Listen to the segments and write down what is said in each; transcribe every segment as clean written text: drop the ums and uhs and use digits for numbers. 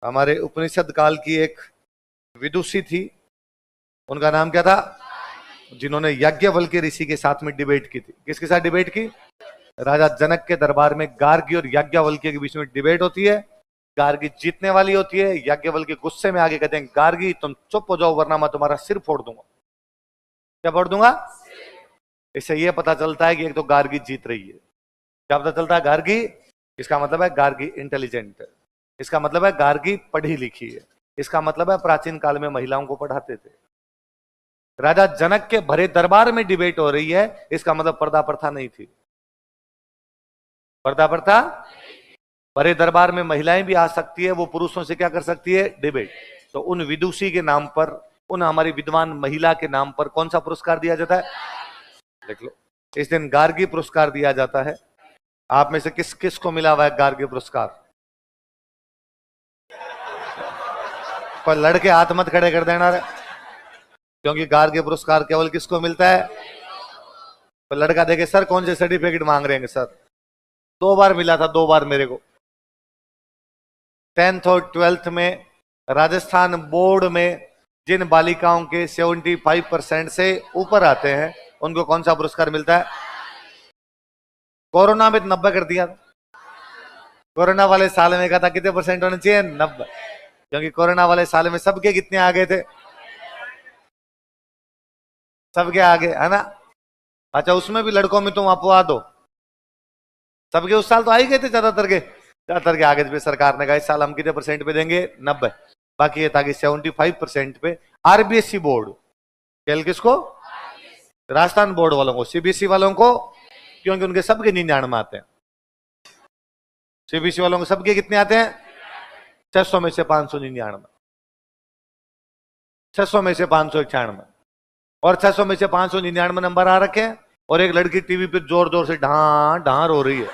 हमारे उपनिषद काल की एक विदुषी थी, उनका नाम क्या था? जिन्होंने याज्ञवल्क्य ऋषि के साथ में डिबेट की थी। किसके साथ डिबेट की? राजा जनक के दरबार में गार्गी और याज्ञवल्क्य के बीच में डिबेट होती है। गार्गी जीतने वाली होती है। याज्ञवल्क्य गुस्से में आगे कहते हैं, गार्गी तुम चुप हो जाओ वरना मैं तुम्हारा सिर फोड़ दूंगा। क्या फोड़ दूंगा? इससे यह पता चलता है कि एक तो गार्गी जीत रही है। क्या पता चलता है? गार्गी, इसका मतलब है गार्गी इंटेलिजेंट है, इसका मतलब है गार्गी पढ़ी लिखी है, इसका मतलब है प्राचीन काल में महिलाओं को पढ़ाते थे। राजा जनक के भरे दरबार में डिबेट हो रही है, इसका मतलब पर्दा प्रथा नहीं थी। पर्दा प्रथा, भरे दरबार में महिलाएं भी आ सकती है, वो पुरुषों से क्या कर सकती है? डिबेट। तो उन विदुषी के नाम पर, उन हमारी विद्वान महिला के नाम पर कौन सा पुरस्कार दिया जाता है? देख लो, इस दिन गार्गी पुरस्कार दिया जाता है। आप में से किस किस को मिला हुआ है गार्गी पुरस्कार? पर लड़के हाथ मत खड़े कर देना, क्योंकि गार्गी पुरस्कार केवल किसको मिलता है? तो लड़का देखे, सर कौन से सर्टिफिकेट मांग रहे हैं? सर 2 बार मिला था, 2 बार मेरे को। 10th और 12th में राजस्थान बोर्ड में जिन बालिकाओं के 75% से ऊपर आते हैं उनको कौन सा पुरस्कार मिलता है? कोरोना में 90 कर दिया। कोरोना वाले साल में कहा था कितने परसेंट होने चाहिए? 90, क्योंकि कोरोना वाले साल में सबके कितने आ गए थे? सबके आगे, है ना? अच्छा, उसमें भी लड़कों में तुम अपवा दो, सबके उस साल तो आ ही गए थे ज्यादातर के आगे। सरकार ने कहा इस साल हम कितने परसेंट पे देंगे? 90। बाकी ये था कि 75% पे आरबीएसई बोर्ड, केवल किसको? राजस्थान बोर्ड वालों को, सीबीएसई वालों को, क्योंकि उनके सबके 99 आते हैं। सीबीएसई वालों को सबके कितने आते हैं? 600 में से 599, 600 में से 591, और 600 में से 599 नंबर आ रखे हैं। और एक लड़की टीवी पे जोर जोर से ढां ढां रो रही है।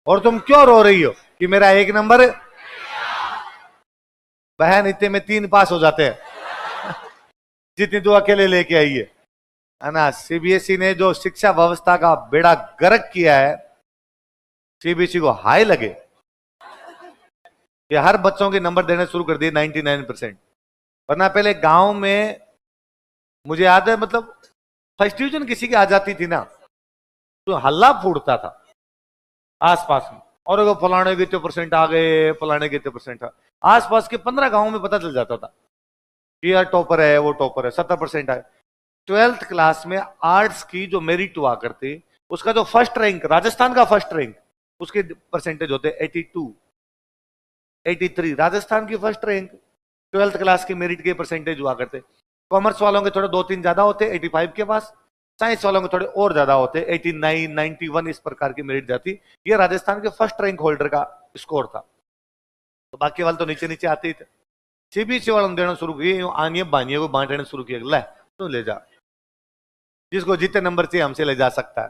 और तुम क्यों रो रही हो? कि मेरा 1 नंबर, बहन इतने में 3 पास हो जाते हैं जितनी तो अकेले लेके आई है ना? सीबीएसई ने जो शिक्षा व्यवस्था का बेड़ा गर्क किया है, सीबीएसई को हाई लगे कि हर बच्चों के नंबर देने शुरू कर दिए 99%। वरना पहले गांव में मुझे याद है, मतलब फर्स्ट डिवीजन किसी की आ जाती थी ना तो हल्ला फूटता था आसपास में, और वो फलाने के 2% आ गए, फलाने के 2% आसपास के 15 गांवों में पता चल जाता था कि यार टॉपर है, वो टॉपर है, 70% आए। 12th क्लास में आर्ट्स की जो मेरिट हुआ करती, उसका जो फर्स्ट रैंक, राजस्थान का फर्स्ट रैंक, उसके परसेंटेज होते 82, 83। राजस्थान की फर्स्ट रैंक 12th क्लास की मेरिट के परसेंटेज हुआ करते। कॉमर्स वालों के थोड़े 2-3 ज्यादा होते, 85 के पास। साइंस वालों के थोड़े और ज्यादा होते, 89, 91 इस प्रकार की मेरिट जाती। ये राजस्थान के फर्स्ट रैंक होल्डर का स्कोर था। तो बाकी वाले तो नीचे नीचे आते ही थे। सीबीएसई वालों ने देना शुरू किए, आनिए बानिए को बांटने शुरू किया, ले तो ले जा, जिसको जितने नंबर चाहिए हमसे ले जा सकता है।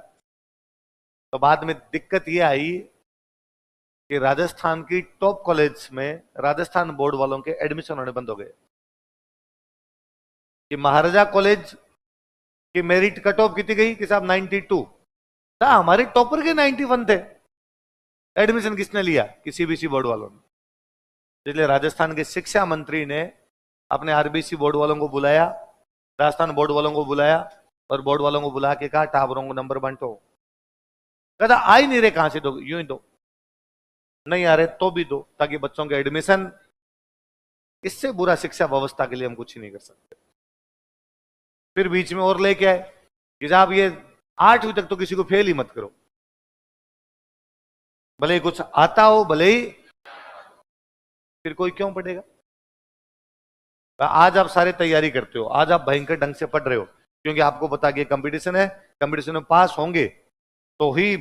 तो बाद में दिक्कत ये आई कि राजस्थान की टॉप कॉलेज में राजस्थान बोर्ड वालों के एडमिशन होने बंद हो गए। कि महाराजा कॉलेज की मेरिट कट ऑफ कितनी गई कि साहब 92 था, हमारे टॉपर के 91 थे। एडमिशन किसने लिया? कि सीबीएसई बोर्ड वालों ने। इसलिए राजस्थान के शिक्षा मंत्री ने अपने आरबीसी बोर्ड वालों को बुलाया, राजस्थान बोर्ड वालों को बुलाया, और बोर्ड वालों को बुला के कहा टावरों को नंबर बांटो। कहता आ ही नहीं रहे, कहां से दो? यूं ही दो, नहीं आ रहे तो भी दो, ताकि बच्चों के एडमिशन। इससे बुरा शिक्षा व्यवस्था के लिए हम कुछ ही नहीं कर सकते। फिर बीच में और लेके आए कि साहब ये 8वीं तक तो किसी को फेल ही मत करो, भले ही कुछ आता हो, भले ही। फिर कोई क्यों पढ़ेगा? आज आप सारे तैयारी करते हो, आज आप भयंकर ढंग से पढ़ रहे हो, क्योंकि आपको पता कि कंपटीशन है, कंपटीशन में पास होंगे तो ही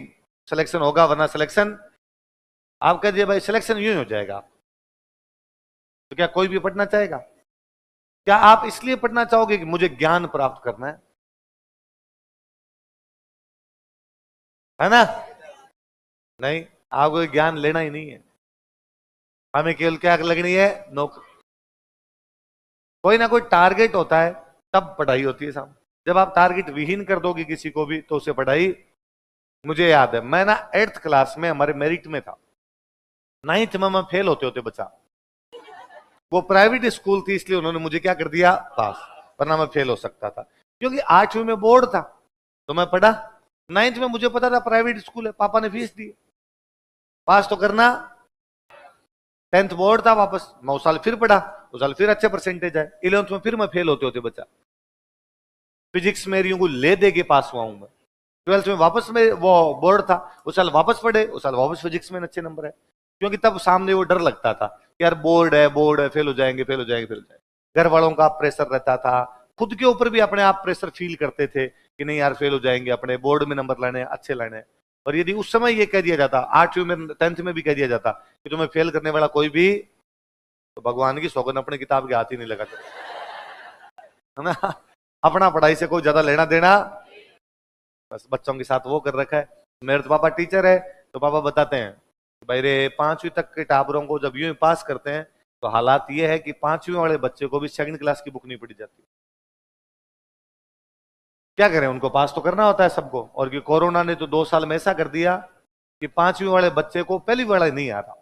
सिलेक्शन होगा, वरना सिलेक्शन, आप कह दिए भाई सिलेक्शन यूं ही हो जाएगा। तो क्या कोई भी पढ़ना चाहेगा? क्या आप इसलिए पढ़ना चाहोगे कि मुझे ज्ञान प्राप्त करना है ना? नहीं, आपको ज्ञान लेना ही नहीं है, हमें केवल क्या लगनी है? नौकरी। कोई ना कोई टारगेट होता है, तब पढ़ाई होती है साहब। जब आप टारगेट विहीन कर दोगे किसी को भी तो उसे पढ़ाई। मुझे याद है, मैं ना 8th क्लास में हमारे मेरिट में था, 9th में मैं फेल होते होते बचा। वो प्राइवेट स्कूल थी इसलिए उन्होंने मुझे क्या कर दिया, पास, वरना मैं फेल हो सकता था। क्योंकि 8वीं में बोर्ड था तो मैं पढ़ा, 9th में मुझे पता था प्राइवेट स्कूल है, पापा ने फीस दी, पास तो करना। 10th बोर्ड था वापस, मैं उस साल फिर पढ़ा, उस साल फिर अच्छे परसेंटेज आए। 11th में फिर मैं फेल होते होते बचा। फिजिक्स में यूं को ले दे के पास हुआ हूं मैं। 12th में वापस में वो बोर्ड था, उस साल वापस पढ़े, उस साल वापस फिजिक्स में अच्छे नंबर है। क्योंकि तब सामने वो डर लगता था कि यार बोर्ड है, बोर्ड है, फेल हो जाएंगे, फेल हो जाएंगे, फेल हो जाएंगे। घर वालों का प्रेशर रहता था, खुद के ऊपर भी अपने आप प्रेशर फील करते थे कि नहीं यार फेल हो जाएंगे, अपने बोर्ड में नंबर लाने अच्छे लाने। और यदि उस समय ये कह दिया जाता, 8वीं में 10th में भी कह दिया जाता कि तुम्हें फेल करने वाला कोई भी, तो भगवान की सौगंध अपने किताब के हाथ ही नहीं लगाते, है ना। अपना पढ़ाई से कोई ज्यादा लेना देना, बस बच्चों के साथ वो कर रखा है। मेरे तो पापा टीचर है, तो पापा बताते हैं भाई रे 5वीं तक के टाबरों को जब यूं ही पास करते हैं तो हालात ये है कि 5वीं वाले बच्चे को भी 2nd क्लास की बुक नहीं पढ़ी जाती। क्या करें, उनको पास तो करना होता है सबको। और कि कोरोना ने तो 2 साल में ऐसा कर दिया कि 5वीं वाले बच्चे को पहली वाला नहीं आ रहा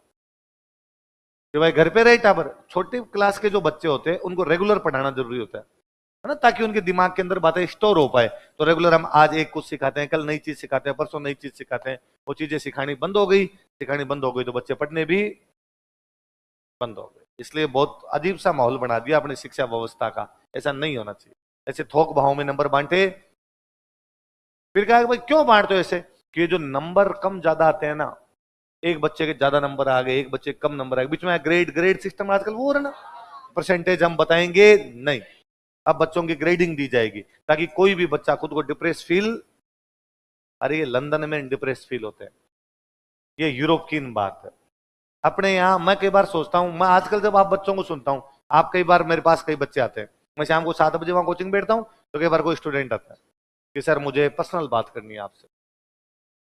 कि भाई घर पे रहे टाबर। छोटी क्लास के जो बच्चे होते हैं उनको रेगुलर पढ़ाना जरूरी होता है ना, ताकि उनके दिमाग के अंदर बातें स्टोर हो पाए। तो रेगुलर हम आज एक कुछ सिखाते हैं, कल नई चीज सिखाते हैं, परसों नई चीज सिखाते हैं। वो चीजें सिखानी बंद हो गई, सिखानी बंद हो गई तो बच्चे पढ़ने भी बंद हो गए। इसलिए बहुत अजीब सा माहौल बना दिया अपनी शिक्षा व्यवस्था का। ऐसा नहीं होना चाहिए, ऐसे थोक भाव में नंबर बांटे। फिर कहा भाई क्यों बांटते हो ऐसे, कि जो नंबर कम ज्यादा आते हैं ना, एक बच्चे के ज्यादा नंबर आ गए, एक बच्चे कम नंबर आ गए, बीच में ग्रेड ग्रेड सिस्टम आजकल वो है ना, परसेंटेज हम बताएंगे नहीं, अब बच्चों की ग्रेडिंग दी जाएगी ताकि कोई भी बच्चा खुद को डिप्रेस फील। अरे ये लंदन में डिप्रेस फील होते हैं, ये यूरोप की बात है। अपने यहाँ मैं कई बार सोचता हूँ, मैं आजकल जब आप बच्चों को सुनता हूँ, आप कई बार मेरे पास कई बच्चे आते हैं, मैं शाम को 7 बजे वहां कोचिंग बैठता हूँ, तो कई बार कोई स्टूडेंट आता है कि सर मुझे पर्सनल बात करनी है आपसे।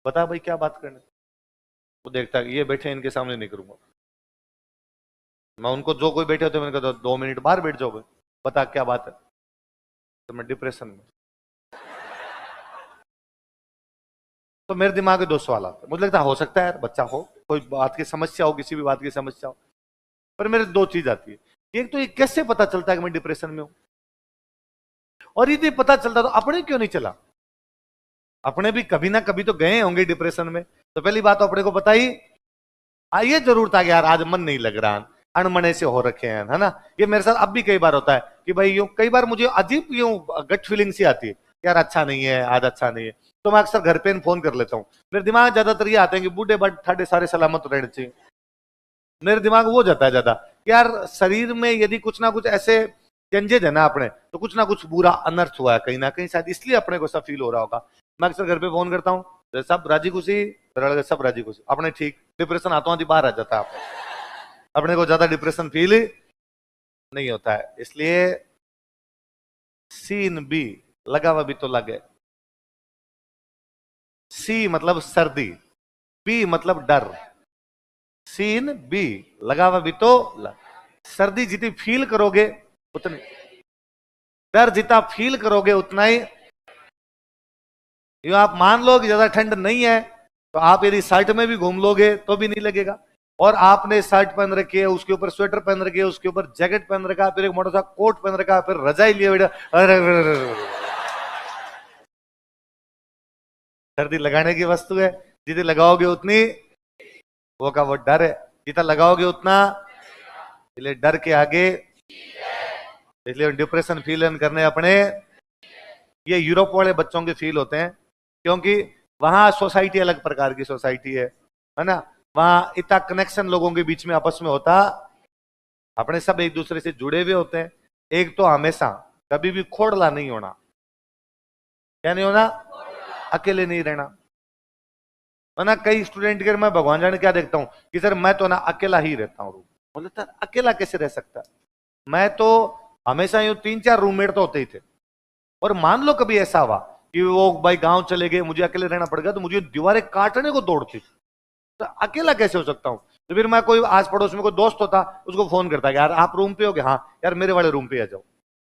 बता भाई क्या बात करनी। वो देखता है ये बैठे इनके सामने नहीं करूंगा मैं, उनको जो कोई बैठे होते मैंने कहा 2 मिनट बाहर बैठ जाओगे, बता क्या बात है। तो मैं डिप्रेशन में। तो मेरे दिमाग में 2 सवाल आते हैं, मुझे लगता है हो सकता है यार बच्चा हो, कोई बात की समस्या हो, किसी भी बात की समस्या हो। पर मेरे 2 चीज आती है, एक तो ये कैसे पता चलता है कि मैं डिप्रेशन में हूं, और यदि पता चलता तो अपने क्यों नहीं चला। अपने भी कभी ना कभी तो गए होंगे डिप्रेशन में, तो पहली बात तो अपने को पता ही ये जरूर था कि यार आज मन नहीं लग रहा, अनमने से हो रखे हैं, है ना। ये मेरे साथ अब भी कई बार होता है कि भाई यूं कई बार मुझे अजीब यूं गट फीलिंग सी आती है, यार अच्छा नहीं है आज, अच्छा नहीं है। तो मैं अक्सर घर पे फोन कर लेता हूँ। मेरे दिमाग ज्यादातर ये आते हैं कि बूढ़े बट ठाडे सारे सलामत रहने चाहिए। मेरे दिमाग वो जाता है ज्यादा कि यार शरीर में यदि कुछ ना कुछ ऐसे चेंजेज है ना अपने, तो कुछ ना कुछ बुरा अनर्थ हुआ है कहीं ना कहीं, शायद इसलिए अपने को ऐसा फील हो रहा होगा। मैं अक्सर घर पे फोन करता हूँ, तो सब राजी खुशी, सब राजी खुशी, अपने ठीक। डिप्रेशन आता हूँ बाहर आ जाता है अपने को ज्यादा डिप्रेशन फील नहीं होता है। इसलिए सीन बी लगा हुआ भी तो लगे। सी मतलब सर्दी, बी मतलब डर, सीन बी लगा हुआ भी तो सर्दी जितनी फील करोगे उतनी, डर जितना फील करोगे उतना ही। ये आप मान लो कि ज्यादा ठंड नहीं है, तो आप यदि शर्ट में भी घूम लोगे तो भी नहीं लगेगा। और आपने शर्ट पहन रखी है, उसके ऊपर स्वेटर पहन रखी है, उसके ऊपर जैकेट पहन रखा है, फिर एक मोटा सा कोट पहन रखा है, फिर रजाई लिए बैठा, अरे सर्दी लगाने की वस्तु है, जितनी लगाओगे उतनी वो का वो डर है, जितना लगाओगे उतना, इसलिए डर के आगे, इसलिए डिप्रेशन फील करने अपने। ये यूरोप वाले बच्चों के फील होते हैं, क्योंकि वहां सोसाइटी अलग प्रकार की सोसाइटी है ना। वहां इतना कनेक्शन लोगों के बीच में आपस में होता, अपने सब एक दूसरे से जुड़े हुए होते हैं। एक तो हमेशा कभी भी खोड़ला नहीं होना, क्या नहीं होना, अकेले नहीं रहना। ना कई स्टूडेंट के मैं भगवान जाने क्या देखता हूं कि सर मैं तो ना अकेला ही रहता हूँ। बोले सर अकेला कैसे रह सकता, मैं तो हमेशा यूं 3-4 रूममेट तो होते ही थे। और मान लो कभी ऐसा हुआ कि वो भाई गांव चले गए, मुझे अकेले रहना पड़ गया, तो मुझे दीवारें काटने को दौड़ती, तो अकेला कैसे हो सकता हूं। तो फिर मैं कोई आस पड़ोस में कोई दोस्त होता, उसको फोन करता कि यार आप रूम पे हो गए, हाँ यार मेरे वाले रूम पे आ जाओ,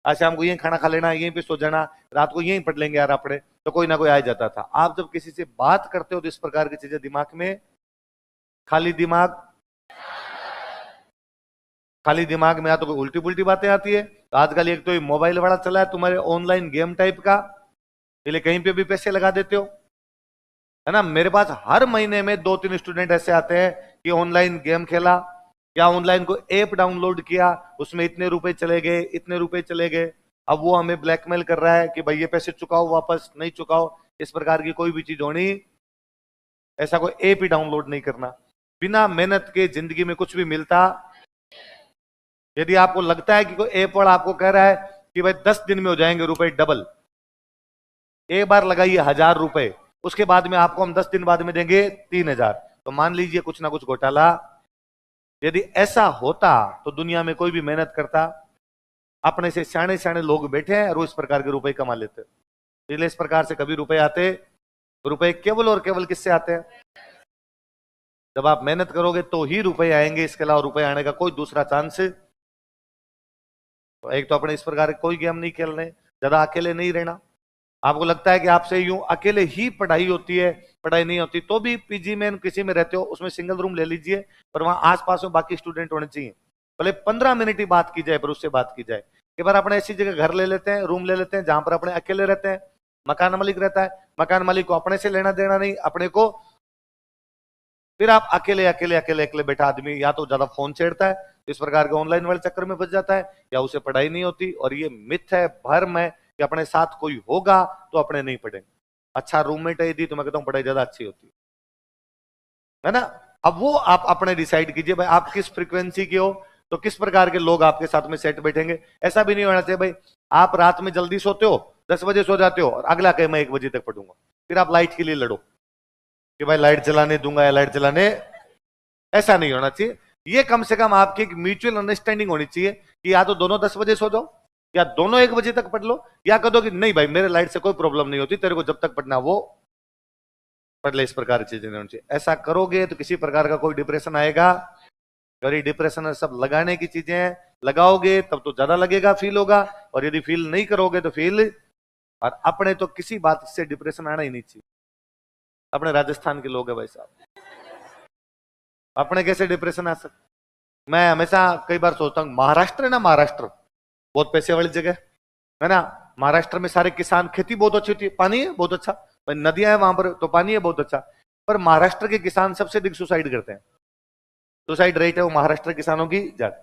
आज शाम को यहीं खाना खा लेना, यहीं पे सो जाना, रात को यहीं पढ़ लेंगे यार अपने। तो कोई ना कोई आ जाता था। आप जब किसी से बात करते हो तो इस प्रकार की चीजें दिमाग में, खाली दिमाग खाली दिमाग में या तो कोई उल्टी पुल्टी बातें आती है। तो आजकल एक तो ये मोबाइल बड़ा चला है तुम्हारे, ऑनलाइन गेम टाइप का, इसलिए कहीं पे भी पैसे लगा देते हो, है ना। मेरे पास हर महीने में 2-3 स्टूडेंट ऐसे आते हैं कि ऑनलाइन गेम खेला या ऑनलाइन को ऐप डाउनलोड किया, उसमें इतने रुपए चले गए, इतने रुपए चले गए। अब वो हमें ब्लैकमेल कर रहा है कि भाई ये पैसे चुकाओ, वापस नहीं चुकाओ। इस प्रकार की कोई भी चीज होनी, ऐसा कोई ऐप ही डाउनलोड नहीं करना। बिना मेहनत के जिंदगी में कुछ भी मिलता। यदि आपको लगता है कि कोई ऐप वाला आपको कह रहा है कि भाई 10 दिन में हो जाएंगे रुपए डबल, एक बार लगाइए 1000 रुपए, उसके बाद में आपको हम 10 दिन बाद में देंगे 3000, तो मान लीजिए कुछ ना कुछ घोटाला। यदि ऐसा होता तो दुनिया में कोई भी मेहनत करता। अपने से सियाने सियाने लोग बैठे हैं और वो इस प्रकार के रुपए कमा लेते, इसलिए इस प्रकार से कभी रुपए आते। रुपए केवल और केवल किससे आते हैं? जब आप मेहनत करोगे तो ही रुपए आएंगे, इसके अलावा रुपए आने का कोई दूसरा चांस। तो एक तो अपने इस प्रकार कोई गेम नहीं खेलने, ज्यादा अकेले नहीं रहना। आपको लगता है कि आपसे यूं अकेले ही पढ़ाई होती है, पढ़ाई नहीं होती, तो भी पीजी में किसी में रहते हो, उसमें सिंगल रूम ले लीजिए, पर वहां आसपास में बाकी स्टूडेंट होने चाहिए। भले 15 मिनट ही बात की जाए, पर उससे बात की जाए। एक बार अपने ऐसी जगह घर ले लेते हैं, रूम ले लेते हैं जहां पर अपने अकेले रहते हैं, मकान मालिक रहता है, मकान मालिक को अपने से लेना देना नहीं, अपने को। फिर आप अकेले अकेले अकेले अकेले बैठा आदमी या तो ज्यादा फोन छेड़ता है, इस प्रकार के ऑनलाइन वाले चक्कर में फंस जाता है, या उसे पढ़ाई नहीं होती। और ये मिथ है, भ्रम है कि अपने साथ कोई होगा तो अपने नहीं पढ़ेंगे। अच्छा रूममेट है यदि, तो मैं कहता हूं पढ़ाई ज्यादा अच्छी होती है ना। अब वो आप अपने डिसाइड कीजिए भाई आप किस फ्रीक्वेंसी के हो, तो किस प्रकार के लोग आपके साथ में सेट बैठेंगे। ऐसा भी नहीं होना चाहिए भाई आप रात में जल्दी सोते हो, 10 बजे सो जाते हो, और अगला कहे मैं 1 बजे तक पढ़ूंगा, फिर आप लाइट के लिए लड़ो कि भाई लाइट जलाने दूंगा या लाइट जलाने। ऐसा नहीं होना चाहिए। ये कम से कम आपकी एक म्यूचुअल अंडरस्टैंडिंग होनी चाहिए कि या तो दोनों 10 बजे सो जाओ, या दोनों 1 बजे तक पढ़ लो, या कह दो कि नहीं भाई मेरे लाइट से कोई प्रॉब्लम नहीं होती, तेरे को जब तक पढ़ना वो पढ़ ले। इस प्रकार की चीजें होनी चाहिए। ऐसा करोगे तो किसी प्रकार का कोई डिप्रेशन आएगा। अगर ये डिप्रेशन सब लगाने की चीजें हैं, लगाओगे तब तो ज्यादा लगेगा, फील होगा। और यदि फील नहीं करोगे तो फील, और अपने तो किसी बात से डिप्रेशन आना ही नहीं चाहिए। अपने राजस्थान के लोग हैं भाई साहब, अपने कैसे डिप्रेशन आ सकते। मैं हमेशा कई बार सोचता हूँ, महाराष्ट्र है ना, महाराष्ट्र बहुत पैसे वाली जगह है ना। महाराष्ट्र में सारे किसान, खेती बहुत अच्छी होती है, पानी है बहुत अच्छा, नदियां हैं वहां पर तो पानी है बहुत अच्छा। पर महाराष्ट्र के किसान सबसे अधिक सुसाइड करते हैं। सुसाइड रेट है वो महाराष्ट्र किसानों की ज्यादा।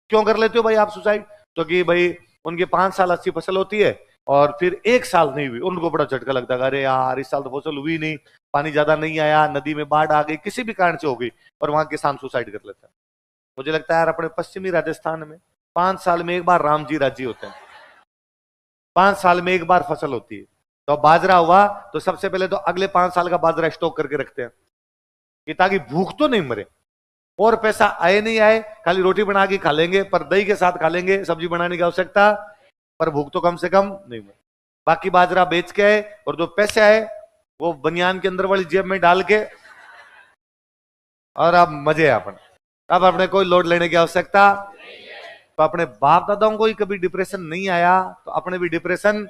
क्यों कर लेते हो भाई आप सुसाइड? तो कि भाई उनके 5 साल अच्छी फसल होती है और फिर 1 साल नहीं हुई, उनको बड़ा झटका लगता है, अरे यार इस साल तो फसल हुई नहीं, पानी ज्यादा नहीं आया, नदी में बाढ़ आ गई, किसी भी कारण से हो गई, और वहां किसान सुसाइड कर लेता है। मुझे लगता है यार अपने पश्चिमी राजस्थान में 5 साल में एक बार राम जी राज्य होते हैं, 5 साल में एक बार फसल होती है। तो बाजरा हुआ तो सबसे पहले तो अगले 5 साल का बाजरा स्टॉक करके रखते हैं कि ताकि भूख तो नहीं मरे, और पैसा आए नहीं आए, खाली रोटी बना के खा लेंगे, पर दही के साथ खा लेंगे, सब्जी बनाने की आवश्यकता, पर भूख तो कम से कम नहीं मरे। बाकी बाजरा बेच के आए और जो पैसे आए वो बनियान के अंदर वाली जेब में डाल के, और अब मजे अपन। अब अपने कोई लोड लेने की आवश्यकता। तो अपने बाप दादाओं को ही कभी डिप्रेशन नहीं आया तो अपने भी डिप्रेशन।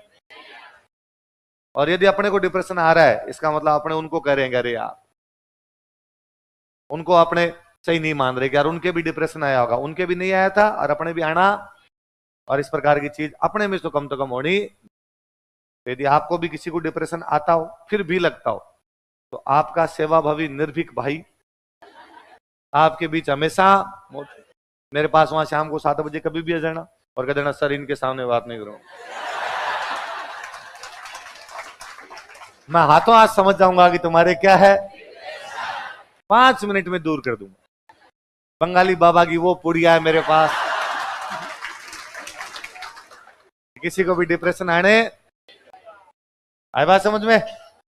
और यदि अपने को डिप्रेशन आ रहा है इसका मतलब अपने उनको कह रहे हैं अरे यार, उनको अपने सही नहीं मान रहे कि यार उनके भी डिप्रेशन आया होगा, उनके भी नहीं आया था और अपने भी आना। और इस प्रकार की चीज अपने में तो कम होनी। तो यदि आपको भी किसी को डिप्रेशन आता हो फिर भी लगता हो, तो आपका सेवाभावी निर्भीक भाई आपके बीच हमेशा। मेरे पास वहां शाम को 7 बजे कभी भी आ जाना और कह देना सर इनके सामने बात नहीं करूं, मैं हाथों हाथ समझ जाऊंगा कि तुम्हारे क्या है, 5 मिनट में दूर कर दूंगा। बंगाली बाबा की वो पुड़िया है मेरे पास। किसी को भी डिप्रेशन आने आए बात समझ में?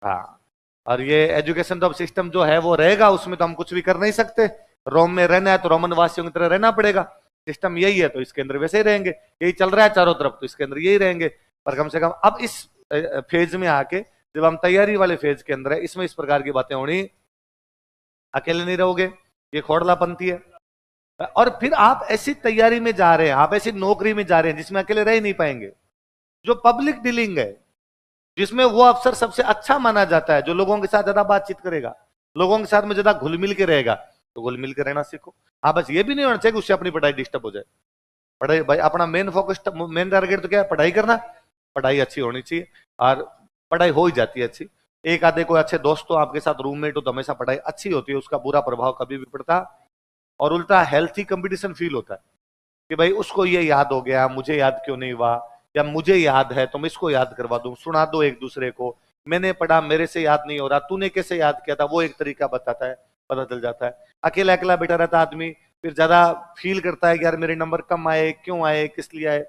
हाँ। और ये एजुकेशन तो अब सिस्टम जो है वो रहेगा, उसमें तो हम कुछ भी कर नहीं सकते। रोम में रहना है तो रोमन वासियों की तरह रहना पड़ेगा। सिस्टम यही है तो इसके अंदर वैसे ही रहेंगे, यही चल रहा है चारों तरफ तो इसके अंदर यही रहेंगे। पर कम से कम अब इस फेज में आके जब हम तैयारी वाले फेज के अंदर है, इसमें इस प्रकार की बातें होनी। अकेले नहीं रहोगे, ये खोड़लापंथी है। और फिर आप ऐसी तैयारी में जा रहे हैं, आप ऐसी नौकरी में जा रहे हैं जिसमें अकेले रह ही नहीं पाएंगे, जो पब्लिक डीलिंग है, जिसमें वो अफसर सबसे अच्छा माना जाता है जो लोगों के साथ ज्यादा बातचीत करेगा, लोगों के साथ में ज्यादा घुल मिल के रहेगा। तो गोल मिल कर रहना सीखो। हाँ, बस ये भी नहीं होना चाहिए कि उससे अपनी पढ़ाई डिस्टर्ब हो जाए। पढ़ाई भाई अपना मेन फोकस, मेन टारगेट तो क्या है, पढ़ाई करना। पढ़ाई अच्छी होनी चाहिए और पढ़ाई हो ही जाती है अच्छी। एक आधे कोई अच्छे दोस्त तो आपके साथ रूममेट हो तो हमेशा पढ़ाई अच्छी होती है, उसका बुरा प्रभाव कभी भी पड़ता। और उल्टा हेल्थी कंपटीशन फील होता है कि भाई उसको ये याद हो गया, मुझे याद क्यों नहीं हुआ, या मुझे याद है तो मैं इसको याद करवा दूं, सुना दो एक दूसरे को, मैंने पढ़ा मेरे से याद नहीं हो रहा, तूने कैसे याद किया था, वो एक तरीका बताता है, पता चल जाता है। अकेला अकेला बैठा रहता आदमी फिर ज्यादा फील करता है कि यार मेरे नंबर कम आए, क्यों आए, किस लिए आए।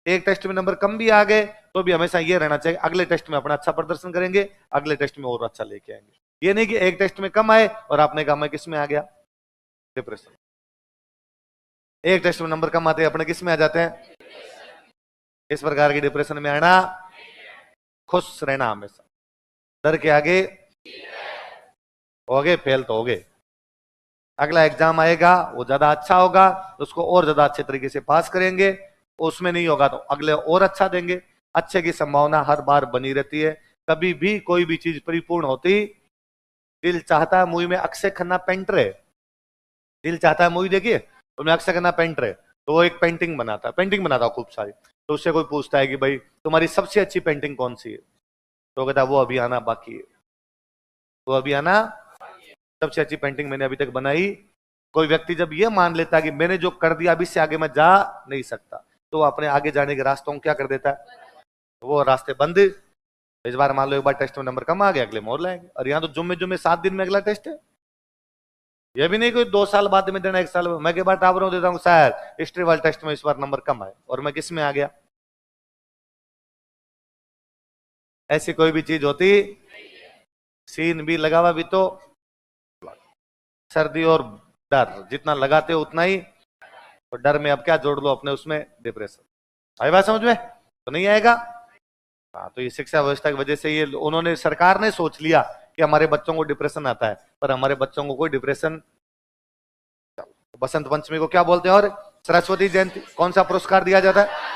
एक टेस्ट में नंबर कम भी आ गए तो भी हमेशा ये रहना चाहिए अगले टेस्ट में अपना अच्छा प्रदर्शन करेंगे, अगले टेस्ट में और अच्छा लेके आएंगे। ये नहीं कि एक टेस्ट में कम आए और आपने कहा मैं किस में आ गया, डिप्रेशन। एक टेस्ट में नंबर कम आते हैं अपने किस में आ जाते हैं, इस प्रकार की डिप्रेशन में आना। खुश रहना हमेशा, डर के आगे हो गए फेल तो हो गए। अगला एग्जाम आएगा वो ज्यादा अच्छा होगा तो उसको और ज्यादा अच्छे तरीके से पास करेंगे, उसमें नहीं होगा तो अगले और अच्छा देंगे। अच्छे की संभावना हर बार बनी रहती है, कभी भी कोई भी चीज परिपूर्ण होती। दिल चाहता है मूवी में अक्षय खन्ना पेंटर है, दिल चाहता है मूवी देखिए, उसमें अक्षय खन्ना पेंटर है, तो वो एक पेंटिंग बनाता है खूब सारी। तो उससे कोई पूछता है कि भाई तुम्हारी सबसे अच्छी पेंटिंग कौन सी है, तो कहता है वो अभी आना बाकी है, वो अभी आना, सबसे अच्छी पेंटिंग मैंने अभी तक बनाई। कोई व्यक्ति जब ये मान लेता है कि मैंने जो कर दिया अभी से आगे मैं जा नहीं सकता, तो वो अपने आगे जाने के रास्तों को क्या कर देता है, वो रास्ते बंद। इस बार मान लो एक बार टेस्ट में नंबर कम आ गया, अगले में और लाएंगे। और यहाँ तो जुम्मे जुम्मे 7 दिन में अगला टेस्ट है, ये भी नहीं कोई 2 साल बाद में देना, 1 साल में। मैं के बार टावरों देता हूँ शायद हिस्ट्री वाले टेस्ट में इस बार नंबर कम आए और मैं किस में आ गया। ऐसी कोई भी चीज होती, सीन भी लगा हुआ भी तो, सर्दी और डर जितना लगाते हो उतना ही, तो डर में अब क्या जोड़ लो अपने उसमें, डिप्रेशन। आई बात समझ में तो नहीं आएगा। हाँ, तो ये शिक्षा व्यवस्था की वजह से ये उन्होंने, सरकार ने सोच लिया कि हमारे बच्चों को डिप्रेशन आता है, पर हमारे बच्चों को कोई डिप्रेशन। बसंत पंचमी को क्या बोलते हैं और सरस्वती जयंती कौन सा पुरस्कार दिया जाता है,